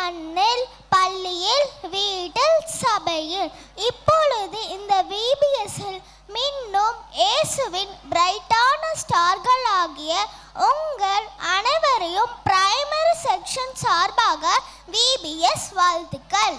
மண்ணில், பள்ளியில், வீட்டில், சபையில். இப்பொழுது இந்த VBSல் மின்னும் இயேசுவின் பிரைட்டான ஸ்டார்கள் ஆகிய உங்கள் அனைவரையும் பிரைமரி செக்ஷன் சார்பாக VBS வாழ்த்துக்கள்.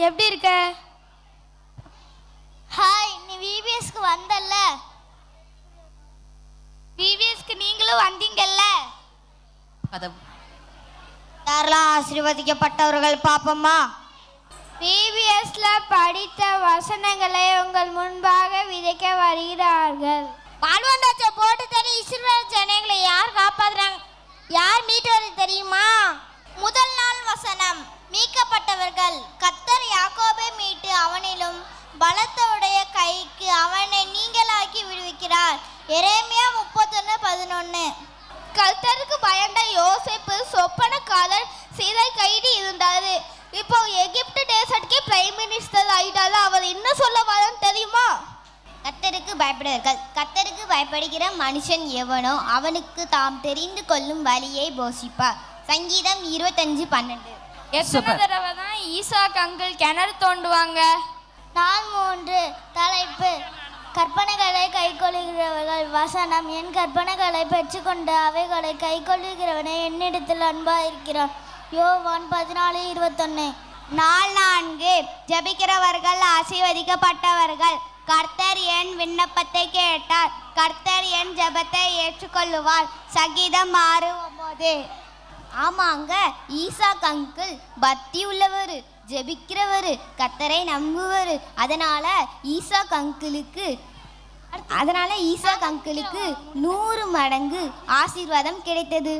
எப்படி இருக்க? ஹாய், நீ VBSக்கு வந்தல்ல? VBSக்கு நீங்களும் வந்தீங்கல்ல? யாரெல்லாம் ஆசீர்வதிக்கப்பட்டவர்கள் பாப்பம்மா? VBSல படித்த வசனங்களை உங்கள் முன்பாக விதைக்க வருகிறார்கள். பால்வந்தாச்ச போட்டு தனி இஸ்ரவேல் ஜனங்களை யார் காப்பாத்துறாங்க, யார் மீட்டது தெரியுமா? முதல் நாள் வசனம், மீட்கப்பட்டவர்கள். கர்த்தர் யாக்கோபை மீட்டு அவனிலும் பலத்தவுடைய கைக்கு அவனை நீங்களாக்கி விடுவிக்கிறார். எரேமியா 31:11. கர்த்தருக்கு பயந்த யோசேப்பு சொப்பனக்காரர் சிறை கைதி இருந்தாரு. இப்போ எகிப்து தேசத்துக்கு பிரைம் மினிஸ்டர் ஆயிட்டாரு. அவர் என்ன சொல்ல வரான்னு தெரியுமா? கர்த்தருக்கு பயப்படுவார்கள். கர்த்தருக்கு பயப்படுகிற மனுஷன் எவனோ அவனுக்கு தாம் தெரிந்து கொள்ளும் வழியை போஷிப்பார். சங்கீதம் 25:12. எத்தனை தடவை தான் ஈசாக் அங்கிள் கிணறு தோண்டுவாங்க? நாள் 3. தலைப்பு, கற்பனைகளை கைக்கொள்ளுகிறவர்கள். வசனம், என் கற்பனைகளை பெற்றுக்கொண்டு அவைகளை கைக்கொள்ளுகிறவனை என்னிடத்தில் அன்பாயிருக்கிறான். யோவான் 14:21. நாள் 4. ஜெபிக்கிறவர்கள் ஆசீர்வதிக்கப்பட்டவர்கள். கர்த்தர் என் விண்ணப்பத்தை கேட்டார். கர்த்தர் என் ஜெபத்தை ஏற்றுக்கொள்ளுவார். சங்கீதம் 6:9. ஆமாங்க, ஈசாக் அங்கிள் பக்தி உள்ளவர், ஜெபிக்கிறவர், கர்த்தரை நம்புவர். அதனால ஈசாக் அங்கிளுக்கு 100 மடங்கு ஆசீர்வாதம் கிடைத்தது.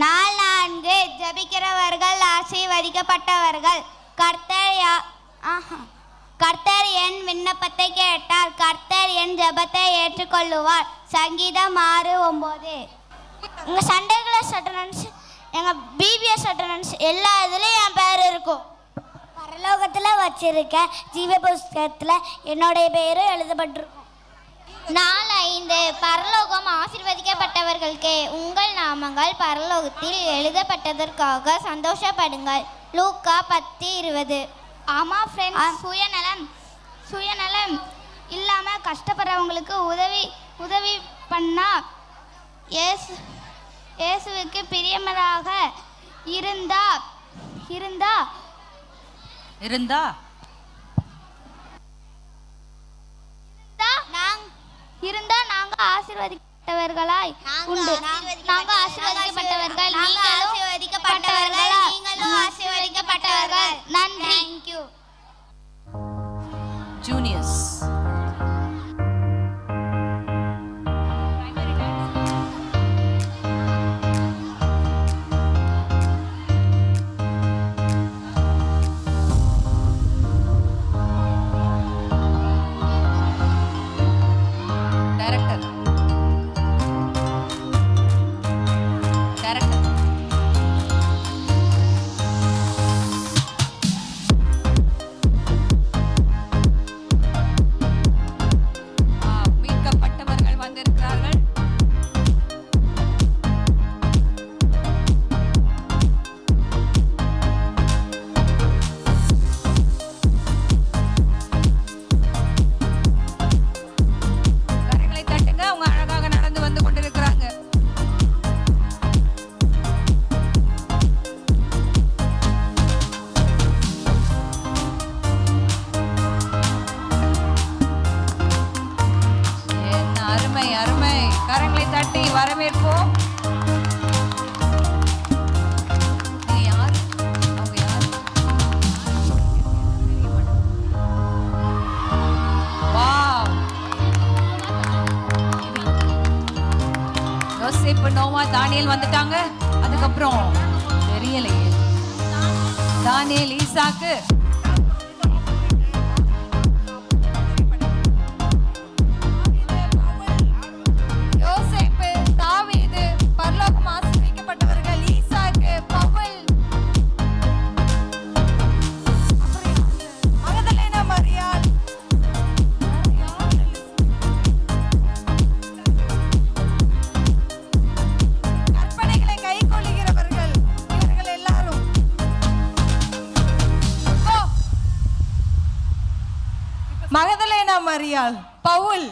நாள் 4. ஜெபிக்கிறவர்கள் ஆசீர்வதிக்கப்பட்டவர்கள். கர்த்தர் என் விண்ணப்பத்தை கேட்டார். கர்த்தர் என் ஜெபத்தை ஏற்றுக்கொள்ளுவார். சங்கீதம் 6:9. எங்கள் சண்டே கிளாஸ் அட்டண்டன்ஸ், எங்கள் VBS அட்டண்டன்ஸ் எல்லா இதுலேயும் என் பேர் இருக்கும். பரலோகத்தில் வச்சிருக்க ஜீவ புஸ்தகத்தில் என்னுடைய பேரும் எழுதப்பட்டிருக்கும். நாள் 5. பரலோகம் ஆசீர்வதிக்கப்பட்டவர்களுக்கே உங்கள் நாமங்கள் பரலோகத்தில் எழுதப்பட்டதற்காக சந்தோஷப்படுங்கள். லூக்கா 10:20. ஆமாம் ஃப்ரெண்ட்ஸ், சுயநலம் இல்லாமல் கஷ்டப்படுறவங்களுக்கு உதவி பண்ணால் இயேசுவுக்கு பிரியமதாக இருந்தா இருந்தா நாங்க ஆசீர்வதிக்கப்பட்டவர்களாய் உண்டு. நாங்க ஆசீர்வதிக்கப்பட்டவர்கள், நீங்களும் ஆசீர்வதிக்கப்பட்டவர்கள். நன்றி. ஜூனியர்ஸ். மீட்கப்பட்டவர்கள் வந்திருக்கிறார்கள். கரங்களை தட்டுங்க. அவங்க அழகாக நடந்து வந்து கொண்டிருக்கிறாங்க. என்ன அருமை அருமை. கரங்களை தட்டி வரவேற்போம். நீங்க யார்? அவங்க யார்? வாவ். யோசேப்பு, நோவா, தானியேல் வந்துட்டாங்க. அதுக்கப்புறம் தெரியலையே. தானியேல், ஈசாக்கு. யோசேப்பு, தாவீது, பரலோகம் ஆசீர்வதிக்கப்பட்டவர்கள், ஈசாக்கு, பவுல், மகதலேனா மரியாள், கற்பனைகளை கைக்கொள்ளுகிறவர்கள், இவர்கள் எல்லாரும். மகதலேனா மரியாள், பவுல்,